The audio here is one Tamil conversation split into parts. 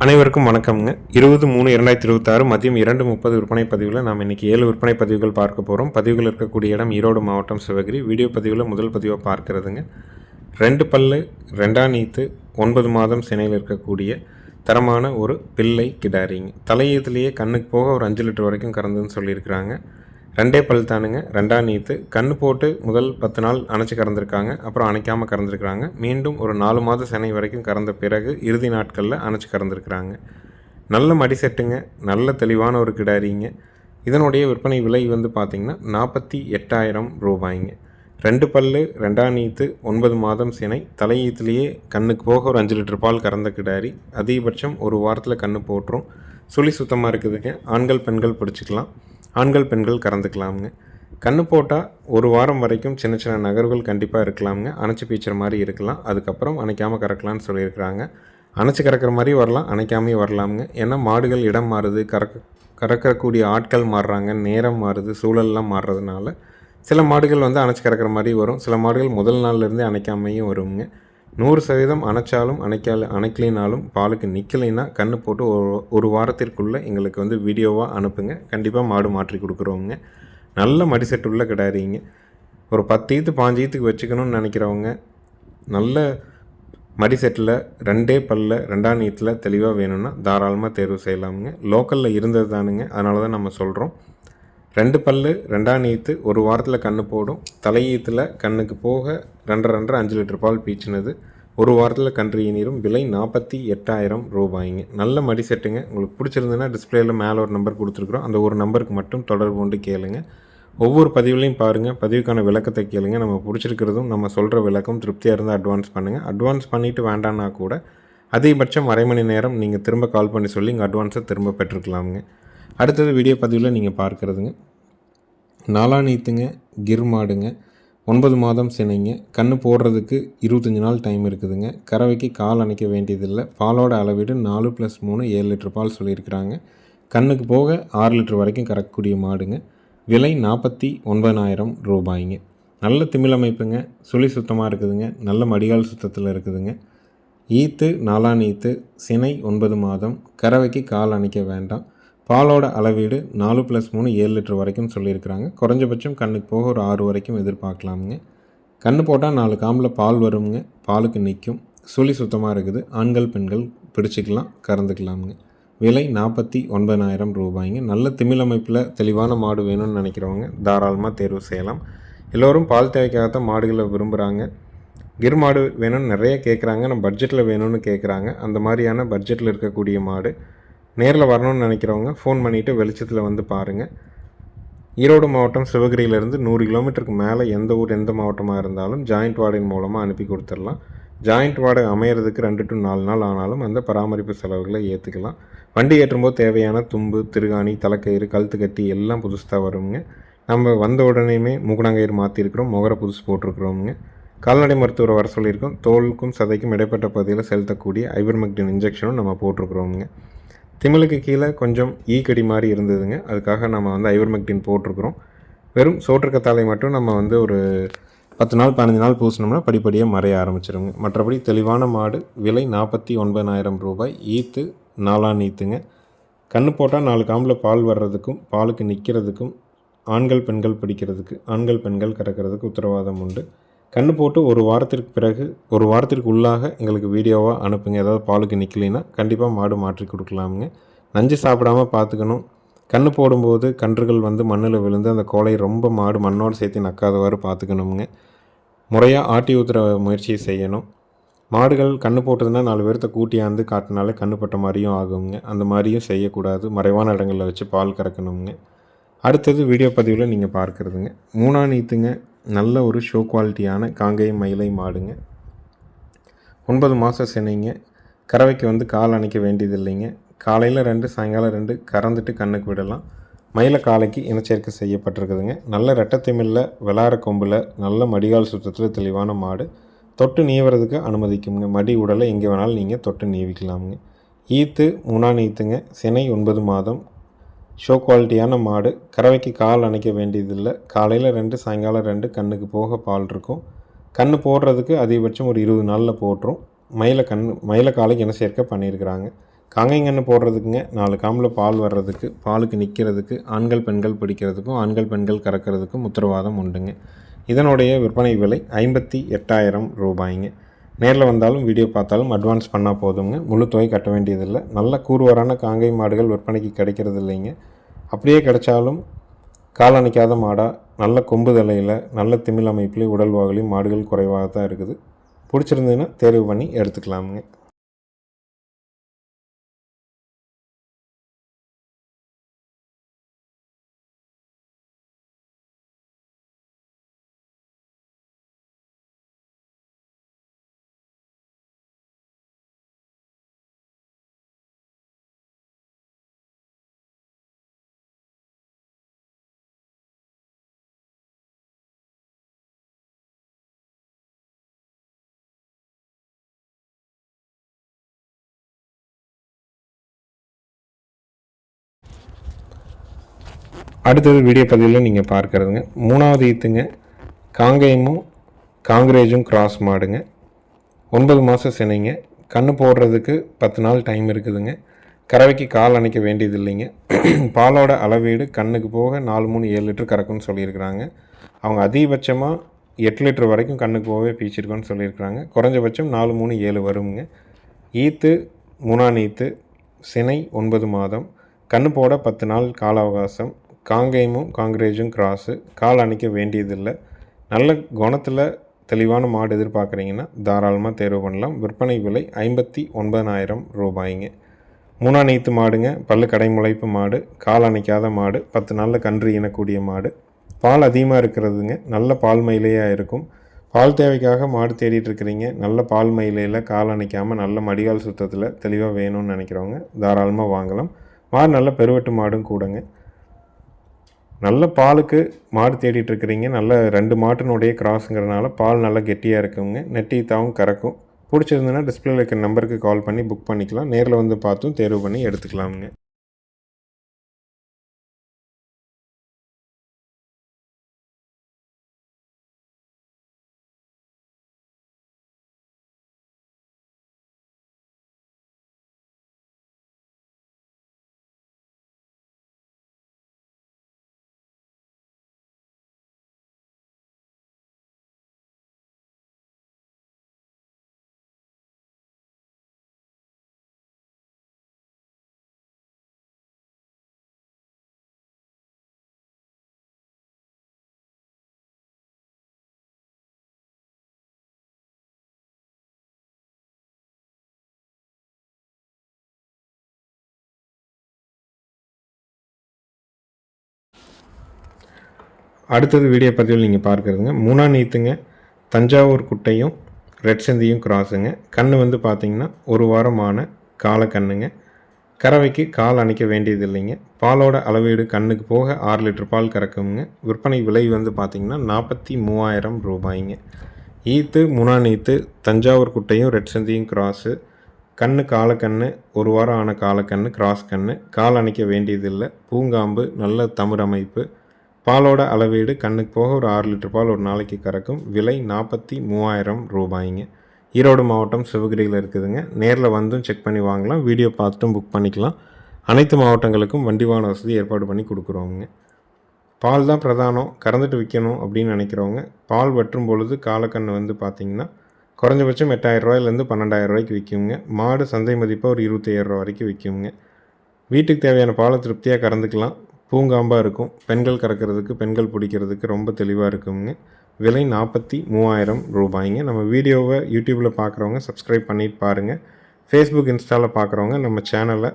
அனைவருக்கும் வணக்கம்ங்க. 20/3/2026 மதியம் 2:30 விற்பனை பதிவில் நாம் இன்றைக்கி 7 விற்பனை பதிவுகள் பார்க்க போகிறோம். பதிவுகள் இருக்கக்கூடிய இடம் ஈரோடு மாவட்டம் சிவகிரி. வீடியோ பதிவில் முதல் பதிவாக பார்க்குறதுங்க 2 பல்லு 2ஆம் நீத்து 9 மாதம் சினையில் இருக்கக்கூடிய தரமான ஒரு பிள்ளை கிடாரிங்க. தலையீத்துலேயே கண்ணுக்கு போக ஒரு 5 லிட்டர் வரைக்கும் கறந்துன்னு சொல்லியிருக்கிறாங்க. 2 பல் தானுங்க, 2ஆம் நீத்து. கண்ணு போட்டு முதல் 10 நாள் அணைச்சி கறந்துருக்காங்க, அப்புறம் அணைக்காமல் கறந்துருக்குறாங்க. மீண்டும் ஒரு 4 மாத சினை வரைக்கும் கறந்த பிறகு இறுதி நாட்களில் அணைச்சி கறந்துருக்குறாங்க. நல்ல மடி செட்டுங்க, நல்ல தெளிவான ஒரு கிடாரிங்க. இதனுடைய விற்பனை விலை வந்து பார்த்திங்கன்னா 48,000 ரூபாய்ங்க. 2 பல்லு 2ஆம் நீத்து 9 மாதம் சினை, தலையீத்துலேயே கண்ணுக்கு போக ஒரு 5 லிட்டர் பால் கறந்த கிடாரி. அதிகபட்சம் ஒரு வாரத்தில் கண்ணு போட்டுரும். சுழி சுத்தமாக இருக்குதுங்க. ஆண்கள் பெண்கள் பிடிச்சிக்கலாம், ஆண்கள் பெண்கள் கறந்துக்கலாமுங்க. கண்ணு போட்டால் ஒரு வாரம் வரைக்கும் சின்ன சின்ன நகர்வுகள் கண்டிப்பாக இருக்கலாமுங்க. அணைச்சி பீச்சுற மாதிரி இருக்கலாம். அதுக்கப்புறம் அணைக்காமல் கறக்கலான்னு சொல்லியிருக்கிறாங்க. அணைச்சி கறக்கிற மாதிரி வரலாம், அணைக்காமே வரலாமுங்க. ஏன்னா மாடுகள் இடம் மாறுது, கறக்கக்கூடிய ஆட்கள் மாறுறாங்க, நேரம் மாறுது, சூழல்லாம் மாறுறதுனால சில மாடுகள் வந்து அணைச்சி கறக்கிற மாதிரி வரும். சில மாடுகள் முதல் நாள்லேருந்தே அணைக்காமையும் வருங்க. 100% அணைச்சாலும் அணைக்கலினாலும் பாலுக்கு நிற்கலைன்னா கண்ணு போட்டு ஒரு வாரத்திற்குள்ளே எங்களுக்கு வந்து வீடியோவாக அனுப்புங்க. கண்டிப்பாக மாடு மாற்றி கொடுக்குறோங்க. நல்ல மடி செட்டு உள்ள கிடாரிங்க. ஒரு 10 ஈத்து 5 ஈத்துக்கு வச்சுக்கணும்னு நினைக்கிறவங்க நல்ல மடி செட்டில் 2 பல்ல 2ஆம் நீத்தில் தெளிவாக வேணும்னா தாராளமாக தேர்வு செய்யலாமுங்க. லோக்கலில் இருந்தது தானுங்க, அதனால தான் நம்ம சொல்கிறோம். 2 பல்லு 2ஆம் நீத்து ஒரு வாரத்தில் கண்ணு போடும். தலையீத்தில் கண்ணுக்கு போக 2.5 5 லிட்டர் பால் பீச்சினது. ஒரு வாரத்தில் கன்று ஈனிரும். விலை 48,000 ரூபாய்ங்க. நல்ல மடி செட்டுங்க. உங்களுக்கு பிடிச்சிருந்ததுன்னா டிஸ்பிளேயில் மேலே ஒரு நம்பர் கொடுத்துருக்குறோம், அந்த ஒரு நம்பருக்கு மட்டும் தொடர்பு கொண்டு கேளுங்க. ஒவ்வொரு பதிவுலையும் பாருங்கள், பதிவுக்கான விளக்கத்தை கேளுங்க. நம்ம பிடிச்சிருக்கிறதும் நம்ம சொல்கிற விளக்கம் திருப்தியாக இருந்தால் அட்வான்ஸ் பண்ணுங்கள். அட்வான்ஸ் பண்ணிவிட்டு வேண்டான்னா கூட அதிகபட்சம் அரை மணி நேரம் நீங்கள் திரும்ப கால் பண்ணி சொல்லி இங்கே அட்வான்ஸை திரும்ப பெற்றுக்கலாமுங்க. அடுத்தது வீடியோ பதிவில் நீங்கள் பார்க்குறதுங்க 4ஆம் நீத்துங்க, கிர் மாடுங்க, 9 மாதம் சினைங்க. கண்ணு போடுறதுக்கு 25 நாள் டைம் இருக்குதுங்க. கறவைக்கு கால் அணைக்க வேண்டியதில்லை. பாலோட அளவீடு 4+3 7 லிட்டர் பால் சொல்லியிருக்கிறாங்க. கண்ணுக்கு போக 6 லிட்டர் வரைக்கும் கறக்கக்கூடிய மாடுங்க. விலை 49,000 ரூபாய்ங்க. நல்ல திமிழ் அமைப்புங்க, சுழி சுத்தமாக இருக்குதுங்க, நல்ல மடிகால் சுத்தத்தில் இருக்குதுங்க. ஈத்து 4ஆம் நீத்து, சினை 9 மாதம், கறவைக்கு கால் அணைக்க வேண்டாம். பாலோட அளவீடு 4+3 7 லிட்டர் வரைக்கும் சொல்லியிருக்கிறாங்க. குறைஞ்சபட்சம் கண்ணுக்கு போக ஒரு 6 வரைக்கும் எதிர்பார்க்கலாமுங்க. கண்ணு போட்டால் 4 காம்பில் பால் வருங்க, பாலுக்கு நிற்கும். சுழி சுத்தமாக இருக்குது. ஆண்கள் பெண்கள் பிடிச்சிக்கலாம், கறந்துக்கலாமுங்க. விலை 49,000 ரூபாய்ங்க. நல்ல திமிழ் அமைப்பில் தெளிவான மாடு வேணும்னு நினைக்கிறவங்க தாராளமாக தேர்வு செய்யலாம். எல்லோரும் பால் தேவைக்காகத்தான் மாடுகளை விரும்புகிறாங்க. கிர் மாடு வேணும்னு நிறைய கேட்குறாங்க, நம்ம பட்ஜெட்டில் வேணும்னு கேட்குறாங்க. அந்த மாதிரியான பட்ஜெட்டில் இருக்கக்கூடிய மாடு நேரில் வரணும்னு நினைக்கிறவங்க ஃபோன் பண்ணிவிட்டு வெளிச்சத்தில் வந்து பாருங்கள். ஈரோடு மாவட்டம் சிவகிரியிலேருந்து 100 கிலோமீட்டருக்கு மேலே எந்த ஊர் எந்த மாவட்டமாக இருந்தாலும் ஜாயிண்ட் வார்டின் மூலமாக அனுப்பி கொடுத்துடலாம். ஜாயிண்ட் வார்டு அமையிறதுக்கு 2 to 4 நாள் ஆனாலும் அந்த பராமரிப்பு செலவுகளை ஏற்றுக்கலாம். வண்டி ஏற்றும்போது தேவையான தும்பு, திருகாணி, தலைக்கயிறு, கழுத்து கட்டி எல்லாம் புதுசாக வருங்க. நம்ம வந்த உடனேயுமே மூக்கணாங்கயிறு மாற்றிருக்கிறோம், முகரை புதுசு போட்டிருக்கிறோமுங்க. கால்நடை மருத்துவரை வர சொல்லியிருக்கோம். தோலுக்கும் சதைக்கும் இடைப்பட்ட பகுதியில் செலுத்தக்கூடிய ஐவர்மெக்டின் இன்ஜெக்ஷனும் நம்ம போட்டிருக்கிறோமுங்க. திமிழுக்கு கீழே கொஞ்சம் ஈக்கடி மாதிரி இருந்ததுங்க, அதுக்காக நம்ம வந்து ஐவர்மெக்டின் போட்டிருக்கிறோம். வெறும் சோற்றுக்கத்தாழை மட்டும் நம்ம வந்து ஒரு 10 நாள் 15 நாள் பூசினோம்னா படிப்படியாக மறைய ஆரம்பிச்சிருங்க. மற்றபடி தெளிவான மாடு. விலை 49,000 ரூபாய். ஈத்து 4ஆம் நீத்துங்க. கண்ணு போட்டால் 4 காம்பில் பால் வர்றதுக்கும் பாலுக்கு நிற்கிறதுக்கும் ஆண்கள் பெண்கள் பிடிக்கிறதுக்கு ஆண்கள் பெண்கள் கறக்கிறதுக்கு உத்தரவாதம் உண்டு. கண்ணு போட்டு ஒரு வாரத்திற்கு பிறகு ஒரு வாரத்திற்கு உள்ளாக எங்களுக்கு வீடியோவாக அனுப்புங்க. ஏதாவது பாலுக்கு நிற்கலைன்னா கண்டிப்பாக மாடு மாற்றி கொடுக்கலாமுங்க. நஞ்சு சாப்பிடாமல் பார்த்துக்கணும். கண்ணு போடும்போது கன்றுகள் வந்து மண்ணில் விழுந்து அந்த கோலை ரொம்ப மாடு மண்ணோடு சேர்த்து நக்காதவாறு பார்த்துக்கணுங்க. முறையாக ஆட்டி ஊற்றுற முயற்சியை செய்யணும். மாடுகள் கண்ணு போட்டதுன்னா 4 பேர்த்த கூட்டியாந்து காட்டினாலே கண்ணு பட்ட மாதிரியும் ஆகுங்க. அந்த மாதிரியும் செய்யக்கூடாது. மறைவான இடங்களில் வச்சு பால் கறக்கணுங்க. அடுத்தது வீடியோ பதிவில் நீங்கள் பார்க்குறதுங்க 3ஆம் நீத்துங்க. நல்ல ஒரு ஷோ குவாலிட்டியான காங்கேயம் மயிலை மாடுங்க. 9 மாத சினைங்க. கறவைக்கு வந்து கால் அணைக்க வேண்டியது இல்லைங்க. காலையில் 2 சாயங்காலம் 2 கறந்துட்டு கண்ணுக்கு விடலாம். மயில காலைக்கு இனச்சேர்க்கை செய்யப்பட்டிருக்குதுங்க. நல்ல ரெட்டத்திமில்ல விளாற கொம்பில் நல்ல மடிகால் சுத்தத்தில் தெளிவான மாடு. தொட்டு நீவுறதுக்கு அனுமதிக்குங்க. மடி உடலை எங்கே வேணாலும் நீங்கள் தொட்டு நீவிக்கலாமுங்க. ஈத்து 3ஆம் ஈத்துங்க. சினை 9 மாதம். ஷோ குவாலிட்டியான மாடு. கறவைக்கு கால் அணைக்க வேண்டியதில்லை. காலையில் 2 சாயங்காலம் 2 கண்ணுக்கு போக பால் இருக்கும். கண்ணு போடுறதுக்கு அதிகபட்சம் ஒரு 20 நாளில் போட்டுரும். மயில காலைக்கு இன சேர்க்கை பண்ணியிருக்கிறாங்க. காங்கைங்கன்று போடுறதுக்குங்க 4 காம்பில் பால் வர்றதுக்கு, பாலுக்கு நிற்கிறதுக்கு, ஆண்கள் பெண்கள் பிடிக்கிறதுக்கும் ஆண்கள் பெண்கள் கறக்கிறதுக்கும் உத்தரவாதம் உண்டுங்க. இதனுடைய விற்பனை விலை 58,000 ரூபாய்ங்க. நேரில் வந்தாலும் வீடியோ பார்த்தாலும் அட்வான்ஸ் பண்ணால் போதுங்க. முழு தொகை கட்ட வேண்டியதில்லை. நல்ல கூறுவரான காங்கை மாடுகள் விற்பனைக்கு கிடைக்கிறது இல்லைங்க. அப்படியே கிடைச்சாலும் காலணிக்காத மாடாக நல்ல கொம்பு தலையில் நல்ல திமிழ் அமைப்புலேயும் உடல் வாகலையும் மாடுகள் குறைவாக தான் இருக்குது. பிடிச்சிருந்ததுன்னா தேர்வு பண்ணி எடுத்துக்கலாமுங்க. அடுத்தது வீடியோ பதிவில் நீங்கள் பார்க்குறதுங்க 3வது ஈத்துங்க. காங்கேயமும் காங்கிரேஜும் கிராஸ் மாடுங்க. 9 மாதம் சினைங்க. கன்று போடுறதுக்கு 10 நாள் டைம் இருக்குதுங்க. கறவைக்கு கால் அணைக்க வேண்டியது இல்லைங்க. பாலோட அளவீடு கண்ணுக்கு போக 4, 3, 7 லிட்டர் கறக்குன்னு சொல்லியிருக்கிறாங்க. அவங்க அதிகபட்சமாக 8 லிட்டர் வரைக்கும் கண்ணுக்கு போகவே பீச்சிருக்கோன்னு சொல்லியிருக்கிறாங்க. குறைஞ்சபட்சம் 4, 3, 7 வருங்க. ஈத்து 3ஆம் ஈத்து, சினை 9 மாதம், கன்று போட 10 நாள் கால அவகாசம். காங்கேயமும் காங்கிரேஜும் கிராஸு, கால் அணைக்க வேண்டியதில்லை. நல்ல குணத்தில் தெளிவான மாடு எதிர்பார்க்குறீங்கன்னா தாராளமாக தேர்வு பண்ணலாம். விற்பனை விலை 59,000 ரூபாய்ங்க. 3ஆம் ஈத்து மாடுங்க. பல்லு கடை முளைப்பு மாடு, கால் அணைக்காத மாடு, 10 நாளில் கன்று ஈனக்கூடிய மாடு. பால் அதிகமாக இருக்கிறதுங்க. நல்ல பால் மயிலையாக இருக்கும். பால் தேவைக்காக மாடு தேடிட்டு இருக்கிறீங்க. நல்ல பால் மயிலையில் கால் அணைக்காமல் நல்ல மடிகால் சுத்தத்தில் தெளிவாக வேணும்னு நினைக்கிறவங்க தாராளமாக வாங்கலாம். மாடு நல்ல பெருவெட்டு மாடும் கூடங்க. நல்ல பாலுக்கு மாடு தேடிட்டுருக்கிறீங்க. நல்ல 2 மாட்டினுடைய கிராஸுங்கிறதுனால பால் நல்லா கெட்டியாக இருக்குங்க. நெட்டீத்தாவும் கறக்கும். பிடிச்சிருந்ததுன்னா டிஸ்பிளேல இருக்கிற நம்பருக்கு கால் பண்ணி புக் பண்ணிக்கலாம். நேரில் வந்து பார்த்தும் தேர்வு பண்ணி எடுத்துக்கலாமுங்க. அடுத்தது வீடியோ பதிவில் நீங்கள் பார்க்குறதுங்க 3ஆம் ஈத்துங்க. தஞ்சாவூர் குட்டையும் ரெட் செந்தியும் கிராஸுங்க. கன்று வந்து பார்த்திங்கன்னா 1 வாரமான காலக்கண்ணுங்க. கறவைக்கு கால் அணைக்க வேண்டியது இல்லைங்க. பாலோட அளவீடு கண்ணுக்கு போக 6 லிட்டர் பால் கறக்குங்க. விற்பனை விலை வந்து பார்த்திங்கன்னா 43,000 ரூபாய்ங்க. ஈத்து 3ஆம் ஈத்து, தஞ்சாவூர் குட்டையும் ரெட் செந்தியும் கிராஸு. கன்று காலக்கன்று, 1 வாரம் ஆன காலக்கன்று, கிராஸ் கன்று, கால் அணைக்க வேண்டியதில்லை. பூங்காம்பு, நல்ல தமிழ் அமைப்பு. பாலோட அளவீடு கண்ணுக்கு போக ஒரு 6 லிட்டர் பால் ஒரு நாளைக்கு கறக்கும். விலை 43,000 ரூபாய்ங்க. ஈரோடு மாவட்டம் சிவகிரியில் இருக்குதுங்க. நேரில் வந்தும் செக் பண்ணி வாங்கலாம். வீடியோ பார்த்தும் புக் பண்ணிக்கலாம். அனைத்து மாவட்டங்களுக்கும் வண்டி வாகன வசதி ஏற்பாடு பண்ணி கொடுக்குறோங்க. பால் தான் பிரதானம், கறந்துட்டு விற்கணும் அப்படின்னு நினைக்கிறவங்க பால் வெட்டும் பொழுது காலக்கன்று வந்து பார்த்திங்கன்னா குறைஞ்சபட்சம் 8,000 ரூபாயிலேருந்து 12,000 ரூபாய்க்கு விற்குங்க. மாடு சந்தை மதிப்பாக ஒரு 25,000 ரூபா வரைக்கும் விற்குங்க. வீட்டுக்கு தேவையான பாலை திருப்தியாக கறந்துக்கலாம். பூங்காம்பாக இருக்கும். பெண்கள் கறக்கிறதுக்கு, பெண்கள் பிடிக்கிறதுக்கு ரொம்ப தெளிவாக இருக்குங்க. விலை 43,000 ரூபாய்ங்க. நம்ம வீடியோவை யூடியூப்பில் பார்க்குறவங்க சப்ஸ்கிரைப் பண்ணிட்டு பாருங்கள். ஃபேஸ்புக், இன்ஸ்டாவில் பார்க்குறவங்க நம்ம சேனலை,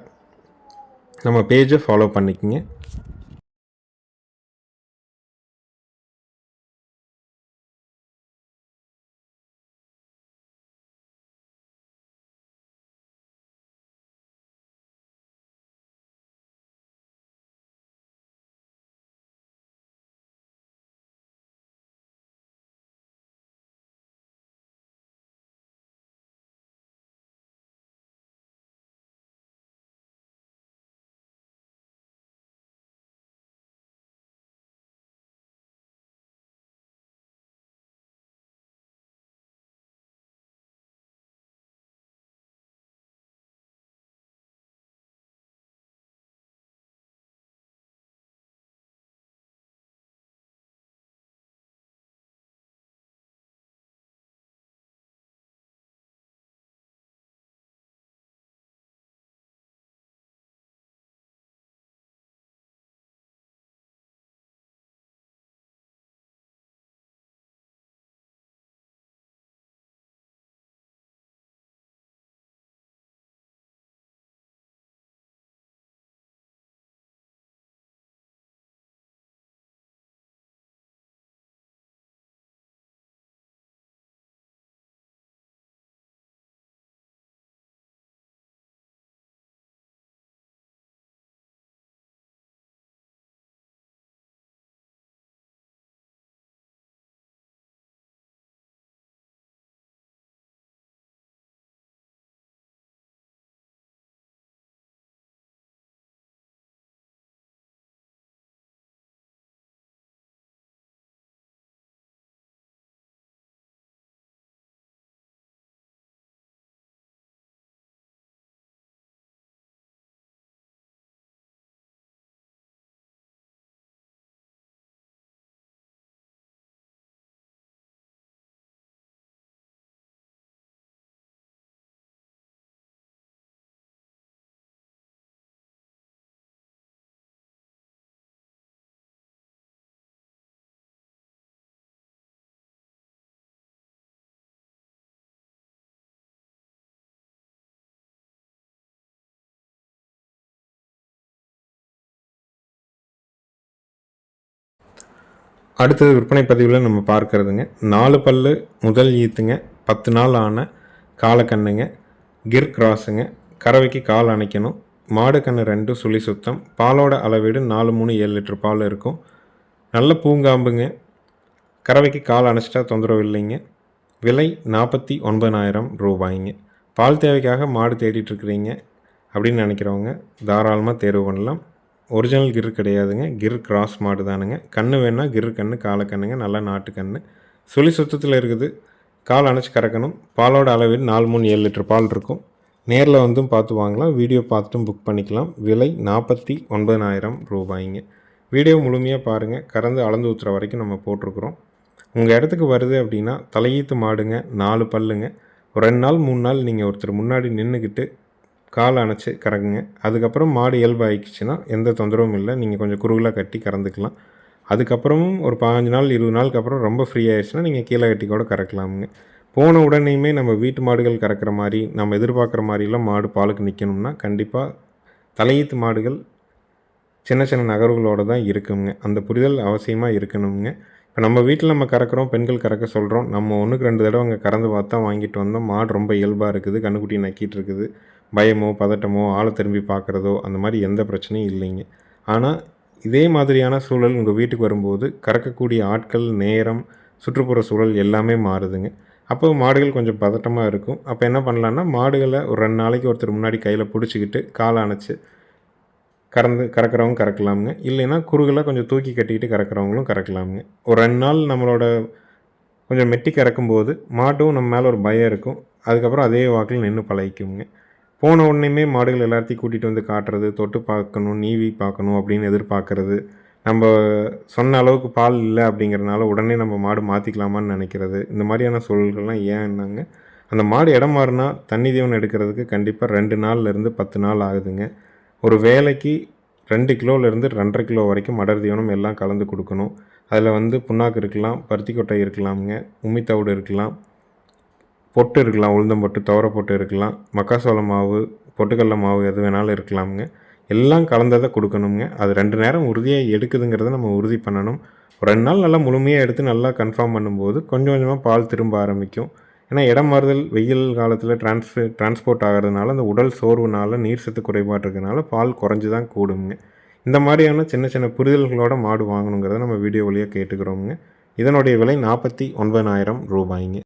நம்ம பேஜை ஃபாலோ பண்ணிக்கோங்க. அடுத்தது விற்பனை பதிவில் நம்ம பார்க்குறதுங்க 4 பல்லு முதல் ஈத்துங்க, 10 நாள் ஆன காலக்கண்ணுங்க, கிர் கிராஸுங்க, கறவைக்கு கால் அணைக்கணும், மாடு கன்று 2 சுழி சுத்தம், பாலோட அளவீடு 4 3 7 லிட்டர் பால் இருக்கும், நல்ல பூங்காம்புங்க, கறவைக்கு கால் அணைச்சிட்டா தொந்தரவு இல்லைங்க. விலை 49,000 ரூபாய்ங்க. பால் தேவைக்காக மாடு தேடிட்டுருக்குறீங்க அப்படின்னு நினைக்கிறவங்க தாராளமாக தேர்வு பண்ணலாம். ஒரிஜினல் கிர் கிடையாதுங்க, கிர் கிராஸ் மாடு தானுங்க. கன்று வேணால் கிர் கன்று, காலக்கண்ணுங்க, நல்ல நாட்டு கன்று, சுழி சுத்தத்தில் இருக்குது. கால் அணைச்சி கறக்கணும். பாலோட அளவில் 4 3 7 லிட்டர் பால் இருக்கும். நேரில் வந்தும் பார்த்து வாங்கலாம், வீடியோ பார்த்துட்டும் புக் பண்ணிக்கலாம். விலை 49,000 ரூபாய்ங்க. வீடியோ முழுமையாக பாருங்கள், கறந்து அளந்து ஊற்றுற வரைக்கும் நம்ம போட்டிருக்குறோம். உங்கள் இடத்துக்கு வருது அப்படின்னா தலையீத்து மாடுங்க, 4 பல்லுங்க. ஒரு 2 நாள் 3 நாள் நீங்கள் ஒருத்தர் முன்னாடி நின்றுக்கிட்டு கால் அணைச்சி கறக்குங்க. அதுக்கப்புறம் மாடு இயல்பு ஆகிடுச்சுன்னா எந்த தொந்தரவும் இல்லை, நீங்கள் கொஞ்சம் குறுகலாக கட்டி கறந்துக்கலாம். அதுக்கப்புறமும் ஒரு 15 நாள் 20 நாளுக்கு அப்புறம் ரொம்ப ஃப்ரீ ஆகிடுச்சுன்னா நீங்கள் கீழே கட்டி கூட கறக்கலாமுங்க. போன உடனேயுமே நம்ம வீட்டு மாடுகள் கறக்கிற மாதிரி நம்ம எதிர்பார்க்குற மாதிரிலாம் மாடு பாலுக்கு நிற்கணும்னா கண்டிப்பாக தலையீத்து மாடுகள் சின்ன சின்ன நகர்வுகளோடு தான் இருக்குங்க. அந்த புரிதல் அவசியமாக இருக்கணுங்க. இப்போ நம்ம வீட்டில் நம்ம கறக்கிறோம், பெண்கள் கறக்க சொல்கிறோம். நம்ம 1க்கு 2 தடவை அங்கே கறந்து பார்த்தா வாங்கிட்டு வந்தோம். மாடு ரொம்ப இயல்பாக இருக்குது, கன்றுக்குட்டி நக்கிட்டு இருக்குது. பயமோ பதட்டமோ ஆளை திரும்பி பார்க்குறதோ அந்த மாதிரி எந்த பிரச்சனையும் இல்லைங்க. ஆனால் இதே மாதிரியான சூழல் உங்கள் வீட்டுக்கு வரும்போது கறக்கக்கூடிய ஆட்கள், நேரம், சுற்றுப்புற சூழல் எல்லாமே மாறுதுங்க. அப்போ மாடுகள் கொஞ்சம் பதட்டமாக இருக்கும். அப்போ என்ன பண்ணலான்னா மாடுகளை ஒரு 2 நாளைக்கு ஒருத்தர் முன்னாடி கையில் பிடிச்சிக்கிட்டு காலை அணைச்சி கறக்கிறவங்க கறக்கலாமுங்க. இல்லைன்னா குறுகலாக கொஞ்சம் தூக்கி கட்டிக்கிட்டு கறக்கிறவங்களும் கறக்கலாமுங்க. ஒரு 2 நாள் நம்மளோட கொஞ்சம் மெட்டி கறக்கும்போது மாட்டும் நம்ம மேலே ஒரு பயம் இருக்கும். அதுக்கப்புறம் அதே வாக்கில் நின்று பழகிக்குங்க. போன உடனேயுமே மாடுகள் எல்லாத்தையும் கூட்டிகிட்டு வந்து காட்டுறது, தொட்டு பார்க்கணும், நீவி பார்க்கணும் அப்படின்னு எதிர்பார்க்குறது, நம்ம சொன்ன அளவுக்கு பால் இல்லை அப்படிங்கிறனால உடனே நம்ம மாடு மாற்றிக்கலாமான்னு நினைக்கிறது, இந்த மாதிரியான சூழல்கள்லாம் ஏன்னாங்க, அந்த மாடு இடம் மாறினா தண்ணி தீவனம் எடுக்கிறதுக்கு கண்டிப்பாக 2 நாள்லேருந்து 10 நாள் ஆகுதுங்க. ஒரு வேளைக்கு 2 கிலோலேருந்து 2.5 கிலோ வரைக்கும் அடர் தீவனம் எல்லாம் கலந்து கொடுக்கணும். அதில் வந்து புண்ணாக்கு இருக்கலாம், பருத்தி கொட்டை இருக்கலாமுங்க, உம்மித்தவிடு இருக்கலாம், பொட்டு இருக்கலாம், உளுந்தம் பொட்டு, துவரை பொட்டு இருக்கலாம், மக்காசோள மாவு, பொட்டுக்கடல மாவு எது வேணாலும் இருக்கலாமுங்க. எல்லாம் கலந்ததை கொடுக்கணுங்க. அது 2 நேரம் உறுதியாக எடுக்குதுங்கிறத நம்ம உறுதி பண்ணணும். ஒரு 2 நாள் நல்லா முழுமையாக எடுத்து நல்லா கன்ஃபார்ம் பண்ணும்போது கொஞ்சம் கொஞ்சமாக பால் திரும்ப ஆரம்பிக்கும். ஏன்னா இடம் மாறுதல் வெயில் காலத்தில் டிரான்ஸ்போர்ட் ஆகிறதுனால அந்த உடல் சோர்வுனால நீர் சத்து குறைபாடு இருக்கிறதுனால பால் குறைஞ்சி தான் கூடுங்க. இந்த மாதிரியான சின்ன சின்ன புரிதல்களோட மாடு வாங்கணுங்கிறத நம்ம வீடியோ வழியாக கேட்டுக்கிறோமுங்க. இதனுடைய விலை 49,000 ரூபாய்ங்க.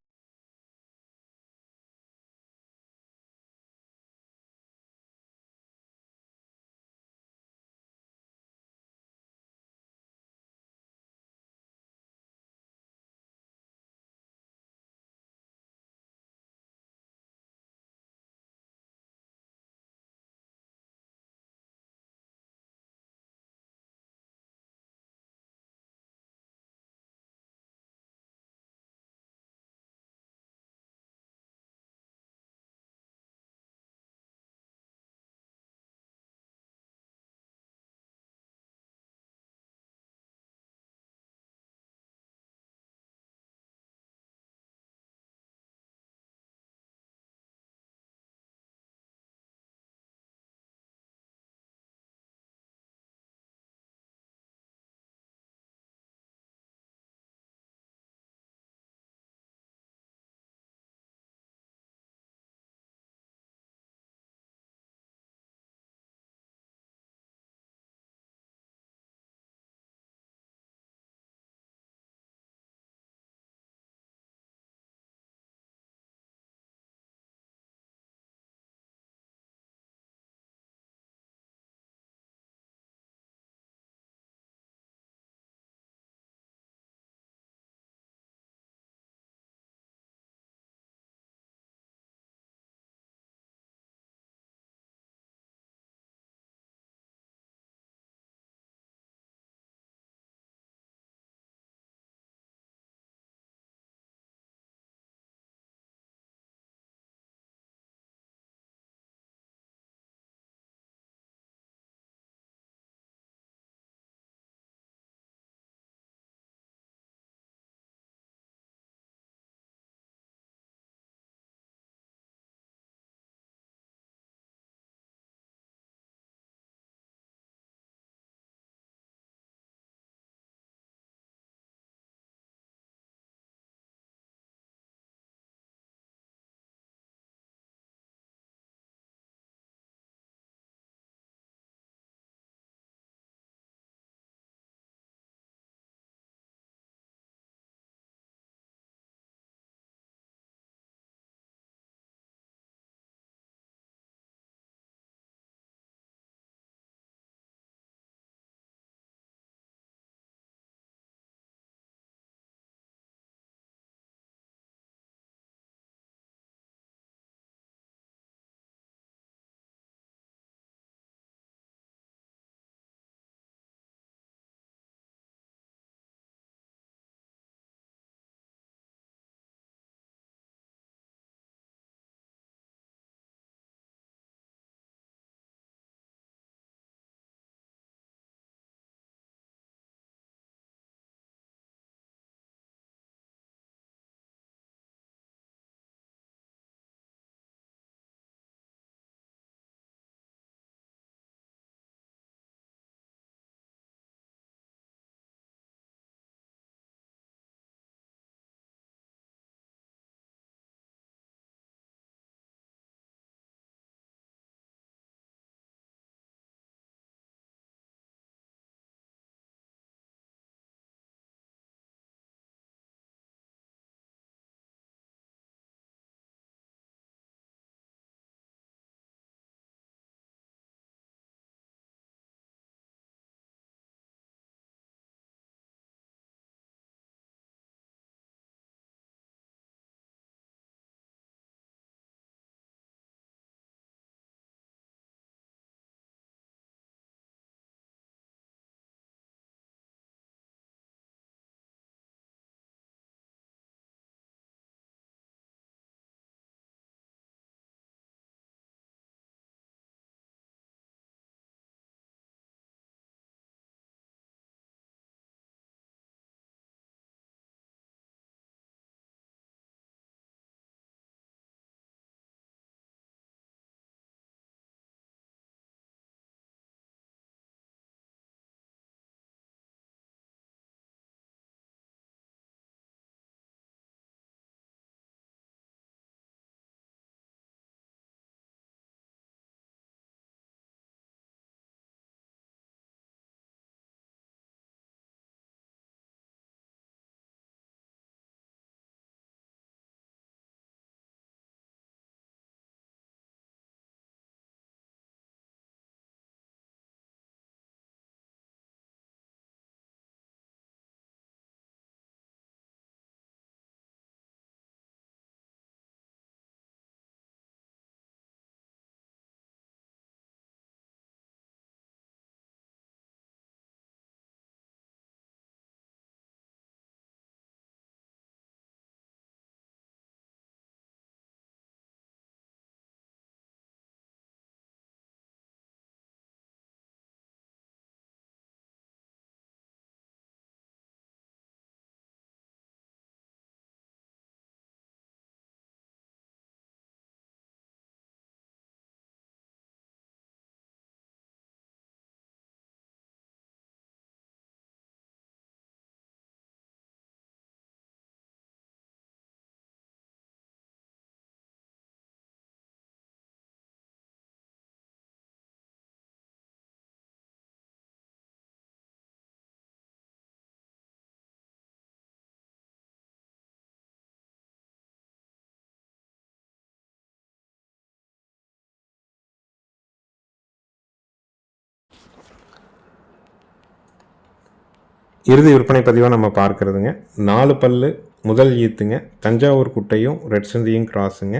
இறுதி விற்பனை பதிவாக நம்ம பார்க்குறதுங்க. 4 பல்லு முதல் ஈத்துங்க. தஞ்சாவூர் குட்டையும் ரெட் சிந்தியும் கிராஸுங்க.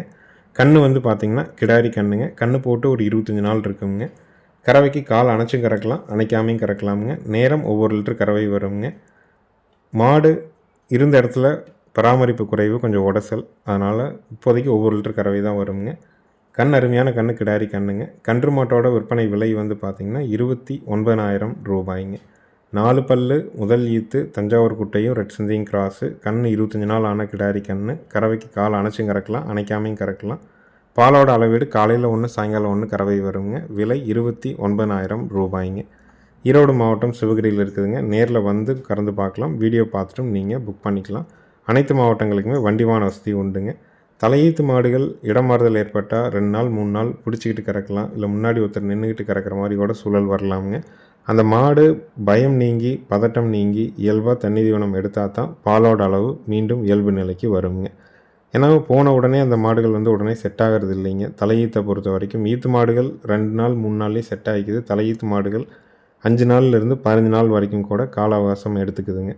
கன்று வந்து பார்த்திங்கன்னா கிடாரி கன்றுங்க. கன்று போட்டு ஒரு 25 நாள் இருக்குங்க. கறவைக்கு கால் அணைச்சும் கறக்கலாம், அணைக்காமையும் கறக்கலாமுங்க. நேரம் ஒவ்வொரு லிட்டர் கறவை வருங்க. மாடு இருந்த இடத்துல பராமரிப்பு குறைவு, கொஞ்சம் உடசல், அதனால் இப்போதைக்கு ஒவ்வொரு லிட்டர் கறவை தான் வருங்க. அருமையான கன்று கிடாரி கன்றுங்க. கன்று மாட்டோட விற்பனை விலை வந்து பார்த்திங்கன்னா 29,000 ரூபாய்ங்க. 4 பல்லு முதல் ஈத்து தஞ்சாவூர் குட்டையும் ரெட் சிந்தியும் கிராஸு. 25 நாள் ஆன கிடாரி கன்று. கறவைக்கு கால் அணைச்சும் கறக்கலாம், அணைக்காமையும் கறக்கலாம். பாலோட அளவீடு காலையில் 1 சாயங்காலம் 1 கறவை வருங்க. விலை 29,000 ரூபாய்ங்க. ஈரோடு மாவட்டம் சிவகிரியில் இருக்குதுங்க. நேரில் வந்து கறந்து பார்க்கலாம். வீடியோ பார்த்துட்டும் நீங்கள் புக் பண்ணிக்கலாம். அனைத்து மாவட்டங்களுக்குமே வண்டிவான வசதி உண்டுங்க. தலையீத்து மாடுகள் இடம் மாறுதல் ஏற்பட்டால் 2 நாள் 3 நாள் பிடிச்சிக்கிட்டு கறக்கலாம், இல்லை முன்னாடி ஒருத்தர் நின்றுக்கிட்டு கறக்கிற மாதிரி கூட சூழல் வரலாமுங்க. அந்த மாடு பயம் நீங்கி பதட்டம் நீங்கி இயல்பாக தண்ணி தீவனம் எடுத்தால் தான் பாலோட அளவு மீண்டும் இயல்பு நிலைக்கு வருங்க. ஏன்னா போன உடனே அந்த மாடுகள் வந்து உடனே செட் ஆகிறது இல்லைங்க. தலையீத்தை பொறுத்த வரைக்கும் ஈத்து மாடுகள் 2 நாள் 3 நாள்லேயே செட் ஆகிக்குது. தலையீத்து மாடுகள் 5 நாள்லேருந்து 15 நாள் வரைக்கும் கூட கால அவகாசம் எடுத்துக்குதுங்க.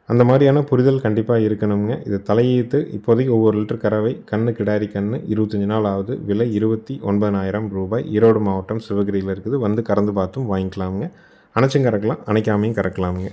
அந்த மாதிரியான புரிதல் கண்டிப்பாக இருக்கணுங்க. இது தலையீத்து. இப்போதைக்கு ஒவ்வொரு லிட்டர் கறவை. கன்று கிடாரி கன்று 25 நாள் ஆகுது. விலை 29,000 ரூபாய். ஈரோடு மாவட்டம் சிவகிரியில் இருக்குது. வந்து கறந்து பார்த்தும் வாங்கிக்கலாமுங்க. அணைச்சும் கறக்கலாம், அணைக்காமையும் கறக்கலாமுங்க.